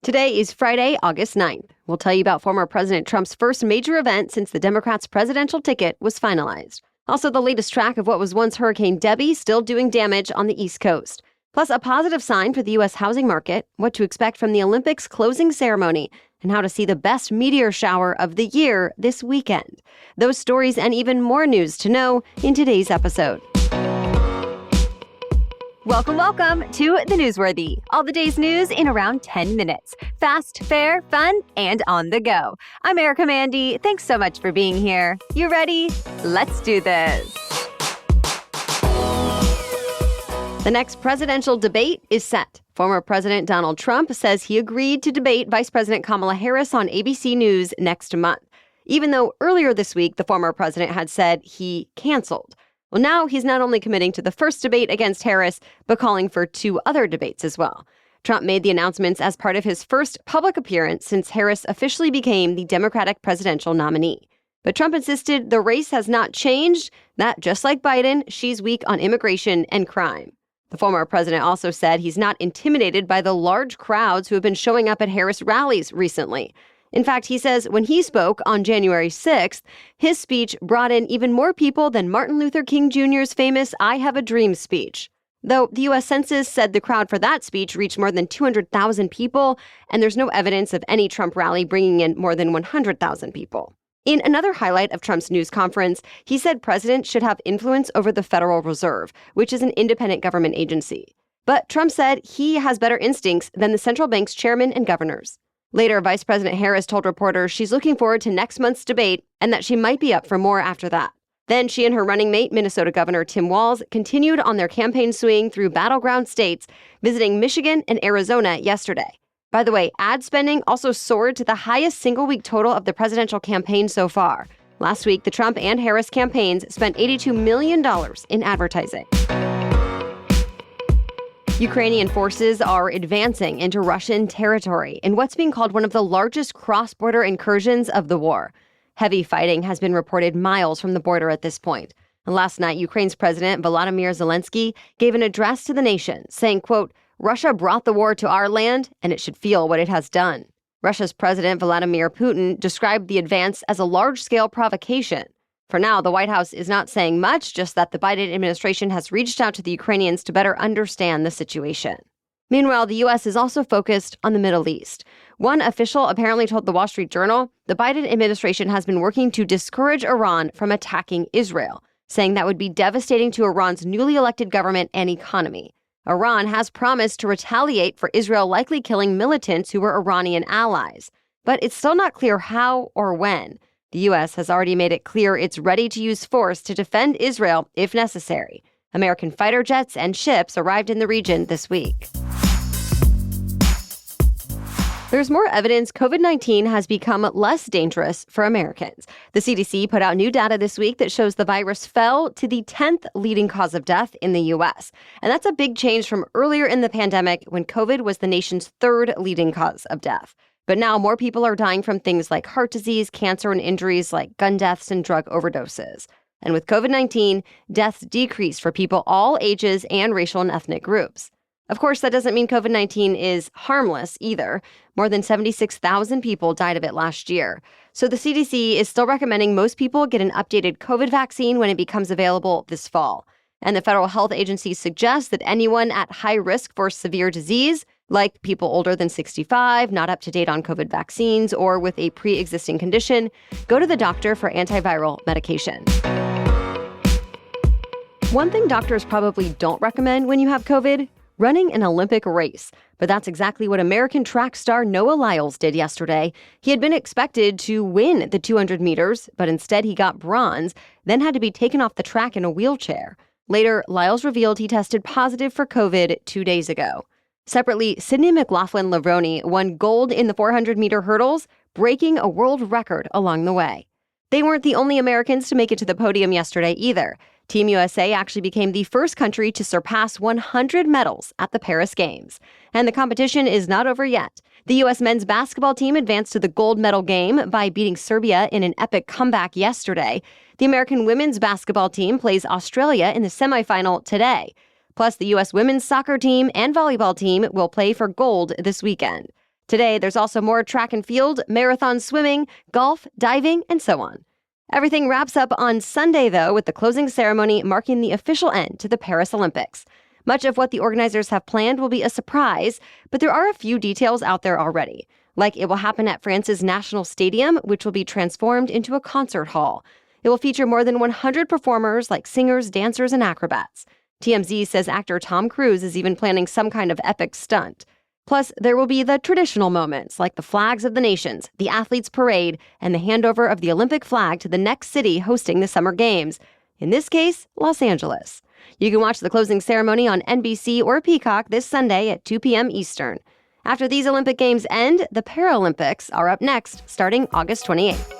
Today is Friday, August 9th. We'll tell you about former President Trump's first major event since the Democrats' presidential ticket was finalized. Also, the latest track of what was once Hurricane Debby still doing damage on the East Coast. Plus, a positive sign for the U.S. housing market, what to expect from the Olympics closing ceremony, and how to see the best meteor shower of the year this weekend. Those stories and even more news to know in today's episode. Welcome to The Newsworthy. All the day's news in around 10 minutes. Fast, fair, fun, and on the go. I'm Erica Mandy. Thanks so much for being here. You ready? Let's do this. The next presidential debate is set. Former President Donald Trump says he agreed to debate Vice President Kamala Harris on ABC News next month, even though earlier this week the former president had said he canceled. Well, now he's not only committing to the first debate against Harris, but calling for 2 other debates as well. Trump made the announcements as part of his first public appearance since Harris officially became the Democratic presidential nominee. But Trump insisted the race has not changed, that just like Biden, she's weak on immigration and crime. The former president also said he's not intimidated by the large crowds who have been showing up at Harris rallies recently. In fact, he says when he spoke on January 6th, his speech brought in even more people than Martin Luther King Jr.'s famous I Have a Dream speech. Though the U.S. Census said the crowd for that speech reached more than 200,000 people, and there's no evidence of any Trump rally bringing in more than 100,000 people. In another highlight of Trump's news conference, he said presidents should have influence over the Federal Reserve, which is an independent government agency. But Trump said he has better instincts than the central bank's chairman and governors. Later, Vice President Harris told reporters she's looking forward to next month's debate and that she might be up for more after that. Then she and her running mate, Minnesota Governor Tim Walz, continued on their campaign swing through battleground states, visiting Michigan and Arizona yesterday. By the way, ad spending also soared to the highest single-week total of the presidential campaign so far. Last week, the Trump and Harris campaigns spent $82 million in advertising. Ukrainian forces are advancing into Russian territory in what's being called one of the largest cross-border incursions of the war. Heavy fighting has been reported miles from the border at this point. And last night, Ukraine's President Volodymyr Zelensky gave an address to the nation, saying, quote, "Russia brought the war to our land, and it should feel what it has done." Russia's President Vladimir Putin described the advance as a large-scale provocation. For now, the White House is not saying much, just that the Biden administration has reached out to the Ukrainians to better understand the situation. Meanwhile, the U.S. is also focused on the Middle East. One official apparently told the Wall Street Journal the Biden administration has been working to discourage Iran from attacking Israel, saying that would be devastating to Iran's newly elected government and economy. Iran has promised to retaliate for Israel likely killing militants who were Iranian allies. But it's still not clear how or when. The U.S. has already made it clear it's ready to use force to defend Israel if necessary. American fighter jets and ships arrived in the region this week. There's more evidence COVID-19 has become less dangerous for Americans. The CDC put out new data this week that shows the virus fell to the 10th leading cause of death in the U.S. And that's a big change from earlier in the pandemic when COVID was the nation's 3rd leading cause of death. But now more people are dying from things like heart disease, cancer, and injuries like gun deaths and drug overdoses. And with COVID-19, deaths decreased for people all ages and racial and ethnic groups. Of course, that doesn't mean COVID-19 is harmless either. More than 76,000 people died of it last year. So the CDC is still recommending most people get an updated COVID vaccine when it becomes available this fall. And the federal health agency suggests that anyone at high risk for severe disease, like people older than 65, not up to date on COVID vaccines, or with a pre-existing condition, go to the doctor for antiviral medication. One thing doctors probably don't recommend when you have COVID: running an Olympic race. But that's exactly what American track star Noah Lyles did yesterday. He had been expected to win the 200 meters, but instead he got bronze, then had to be taken off the track in a wheelchair. Later, Lyles revealed he tested positive for COVID 2 days ago. Separately, Sydney McLaughlin-Levrone won gold in the 400-meter hurdles, breaking a world record along the way. They weren't the only Americans to make it to the podium yesterday either. Team USA actually became the first country to surpass 100 medals at the Paris Games. And the competition is not over yet. The U.S. men's basketball team advanced to the gold medal game by beating Serbia in an epic comeback yesterday. The American women's basketball team plays Australia in the semifinal today. Plus, the U.S. women's soccer team and volleyball team will play for gold this weekend. Today, there's also more track and field, marathon swimming, golf, diving, and so on. Everything wraps up on Sunday, though, with the closing ceremony marking the official end to the Paris Olympics. Much of what the organizers have planned will be a surprise, but there are a few details out there already. Like it will happen at France's National Stadium, which will be transformed into a concert hall. It will feature more than 100 performers like singers, dancers, and acrobats. TMZ says actor Tom Cruise is even planning some kind of epic stunt. Plus, there will be the traditional moments like the flags of the nations, the athletes' parade, and the handover of the Olympic flag to the next city hosting the Summer Games. In this case, Los Angeles. You can watch the closing ceremony on NBC or Peacock this Sunday at 2 p.m. Eastern. After these Olympic Games end, the Paralympics are up next, starting August 28th.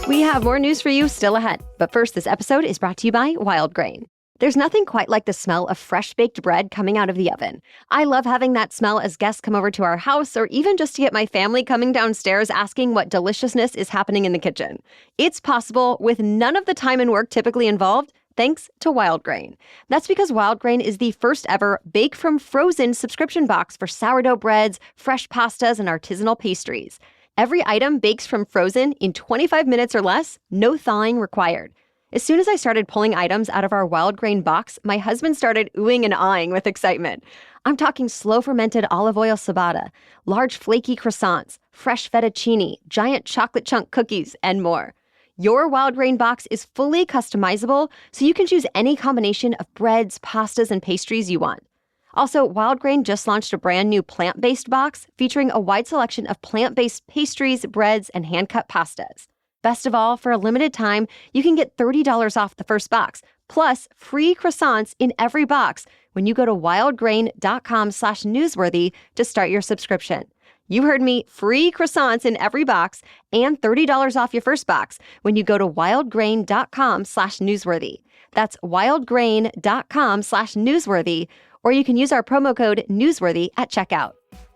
We have more news for you still ahead, but first, this episode is brought to you by Wild Grain. There's nothing quite like the smell of fresh baked bread coming out of the oven. I love having that smell as guests come over to our house, or even just to get my family coming downstairs asking what deliciousness is happening in the kitchen. It's possible with none of the time and work typically involved, thanks to Wild Grain. That's because Wild Grain is the first ever bake from frozen subscription box for sourdough breads, fresh pastas, and artisanal pastries. Every item bakes from frozen in 25 minutes or less, no thawing required. As soon as I started pulling items out of our Wild Grain box, my husband started oohing and aahing with excitement. I'm talking slow-fermented olive oil ciabatta, large flaky croissants, fresh fettuccine, giant chocolate chunk cookies, and more. Your Wild Grain box is fully customizable, so you can choose any combination of breads, pastas, and pastries you want. Also, Wild Grain just launched a brand new plant-based box featuring a wide selection of plant-based pastries, breads, and hand-cut pastas. Best of all, for a limited time, you can get $30 off the first box, plus free croissants in every box when you go to wildgrain.com/newsworthy to start your subscription. You heard me, free croissants in every box and $30 off your first box when you go to wildgrain.com/newsworthy. That's wildgrain.com/newsworthy, or you can use our promo code newsworthy at checkout.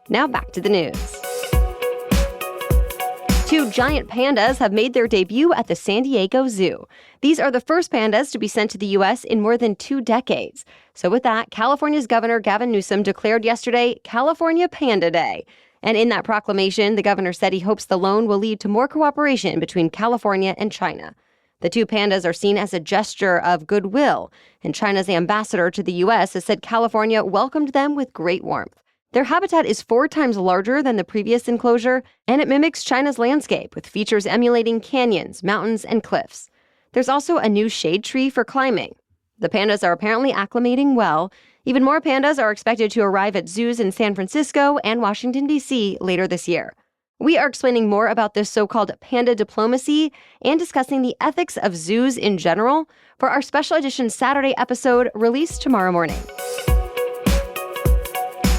Now back to the news. 2 giant pandas have made their debut at the San Diego Zoo. These are the first pandas to be sent to the U.S. in more than 2 decades. So with that, California's Governor Gavin Newsom declared yesterday California Panda Day. And in that proclamation, the governor said he hopes the loan will lead to more cooperation between California and China. The 2 pandas are seen as a gesture of goodwill, and China's ambassador to the U.S. has said California welcomed them with great warmth. Their habitat is 4 times larger than the previous enclosure, and it mimics China's landscape with features emulating canyons, mountains, and cliffs. There's also a new shade tree for climbing. The pandas are apparently acclimating well. Even more pandas are expected to arrive at zoos in San Francisco and Washington, D.C. later this year. We are explaining more about this so-called panda diplomacy and discussing the ethics of zoos in general for our special edition Saturday episode released tomorrow morning.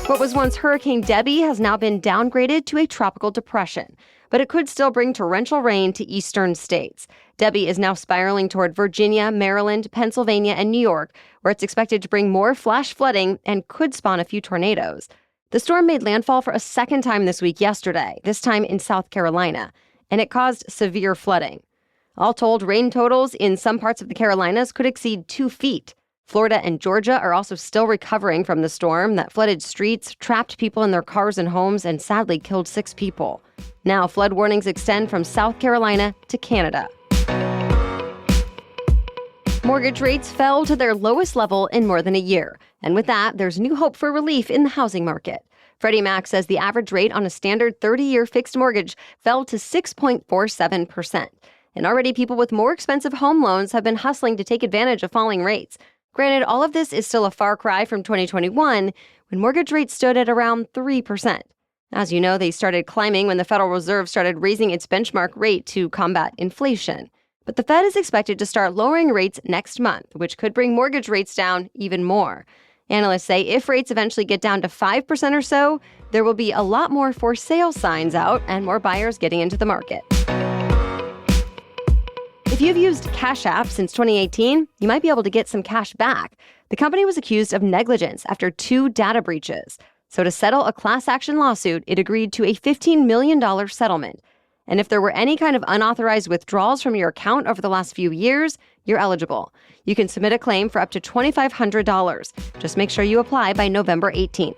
What was once Hurricane Debby has now been downgraded to a tropical depression, but it could still bring torrential rain to eastern states. Debby is now spiraling toward Virginia, Maryland, Pennsylvania, and New York, where it's expected to bring more flash flooding and could spawn a few tornadoes. The storm made landfall for a second time this week yesterday, this time in South Carolina, and it caused severe flooding. All told, rain totals in some parts of the Carolinas could exceed 2 feet. Florida and Georgia are also still recovering from the storm that flooded streets, trapped people in their cars and homes, and sadly killed 6 people. Now, flood warnings extend from South Carolina to Canada. Mortgage rates fell to their lowest level in more than a year. And with that, there's new hope for relief in the housing market. Freddie Mac says the average rate on a standard 30-year fixed mortgage fell to 6.47%. And already people with more expensive home loans have been hustling to take advantage of falling rates. Granted, all of this is still a far cry from 2021, when mortgage rates stood at around 3%. As you know, they started climbing when the Federal Reserve started raising its benchmark rate to combat inflation. But the Fed is expected to start lowering rates next month, which could bring mortgage rates down even more. Analysts say if rates eventually get down to 5% or so, there will be a lot more for sale signs out and more buyers getting into the market. If you've used Cash App since 2018, you might be able to get some cash back. The company was accused of negligence after 2 data breaches. So to settle a class action lawsuit, it agreed to a $15 million settlement. And if there were any kind of unauthorized withdrawals from your account over the last few years, you're eligible. You can submit a claim for up to $2,500. Just make sure you apply by November 18th.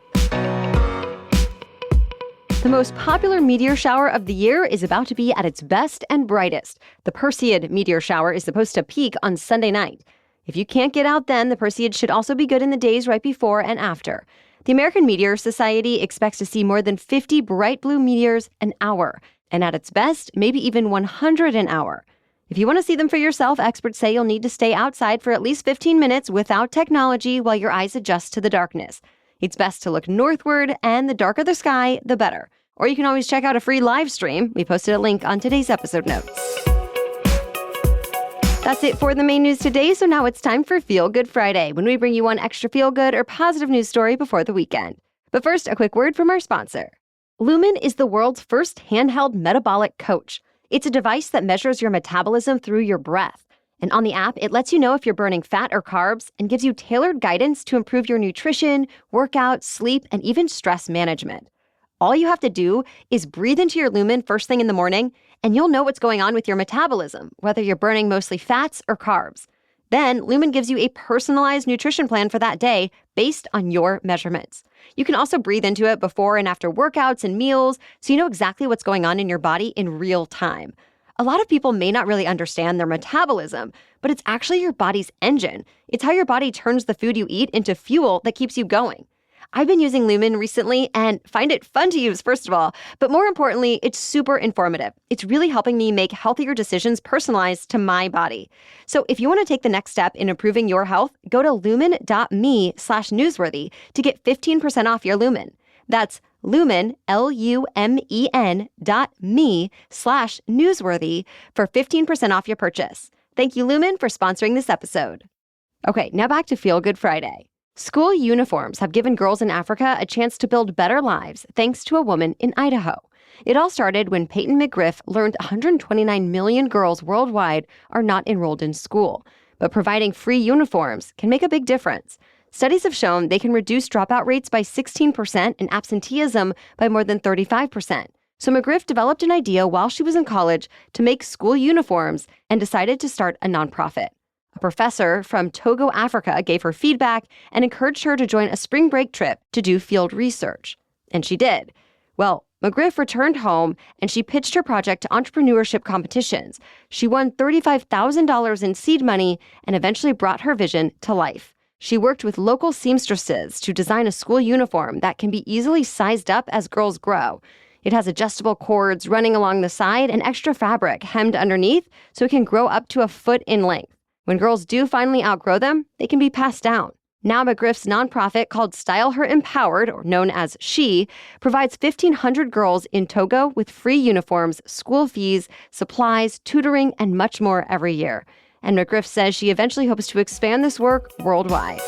The most popular meteor shower of the year is about to be at its best and brightest. The Perseid meteor shower is supposed to peak on Sunday night. If you can't get out then, the Perseid should also be good in the days right before and after. The American Meteor Society expects to see more than 50 bright blue meteors an hour, and at its best, maybe even 100 an hour. If you want to see them for yourself, experts say you'll need to stay outside for at least 15 minutes without technology while your eyes adjust to the darkness. It's best to look northward, and the darker the sky, the better. Or you can always check out a free live stream. We posted a link on today's episode notes. That's it for the main news today, so now it's time for Feel Good Friday, when we bring you one extra feel-good or positive news story before the weekend. But first, a quick word from our sponsor. Lumen is the world's first handheld metabolic coach. It's a device that measures your metabolism through your breath. And on the app, it lets you know if you're burning fat or carbs and gives you tailored guidance to improve your nutrition, workout, sleep, and even stress management. All you have to do is breathe into your Lumen first thing in the morning, and you'll know what's going on with your metabolism, whether you're burning mostly fats or carbs. Then, Lumen gives you a personalized nutrition plan for that day based on your measurements. You can also breathe into it before and after workouts and meals, so you know exactly what's going on in your body in real time. A lot of people may not really understand their metabolism, but it's actually your body's engine. It's how your body turns the food you eat into fuel that keeps you going. I've been using Lumen recently and find it fun to use, first of all, but more importantly, it's super informative. It's really helping me make healthier decisions personalized to my body. So if you want to take the next step in improving your health, go to lumen.me/newsworthy to get 15% off your Lumen. That's Lumen, LUMEN.me/newsworthy for 15% off your purchase. Thank you, Lumen, for sponsoring this episode. Okay, now back to Feel Good Friday. School uniforms have given girls in Africa a chance to build better lives thanks to a woman in Idaho. It all started when Peyton McGriff learned 129 million girls worldwide are not enrolled in school. But providing free uniforms can make a big difference. Studies have shown they can reduce dropout rates by 16% and absenteeism by more than 35%. So McGriff developed an idea while she was in college to make school uniforms and decided to start a nonprofit. A professor from Togo, Africa, gave her feedback and encouraged her to join a spring break trip to do field research. And she did. Well, McGriff returned home and she pitched her project to entrepreneurship competitions. She won $35,000 in seed money and eventually brought her vision to life. She worked with local seamstresses to design a school uniform that can be easily sized up as girls grow. It has adjustable cords running along the side and extra fabric hemmed underneath so it can grow up to a foot in length. When girls do finally outgrow them, they can be passed down. Now McGriff's nonprofit called Style Her Empowered, or known as SHE, provides 1,500 girls in Togo with free uniforms, school fees, supplies, tutoring, and much more every year. And McGriff says she eventually hopes to expand this work worldwide.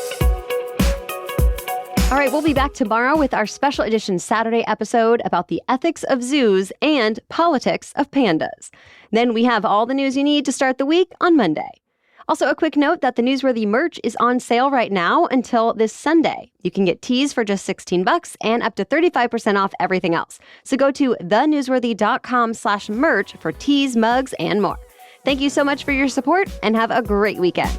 All right, we'll be back tomorrow with our special edition Saturday episode about the ethics of zoos and politics of pandas. Then we have all the news you need to start the week on Monday. Also, a quick note that the Newsworthy merch is on sale right now until this Sunday. You can get tees for just $16 and up to 35% off everything else. So go to thenewsworthy.com/merch for tees, mugs, and more. Thank you so much for your support and have a great weekend.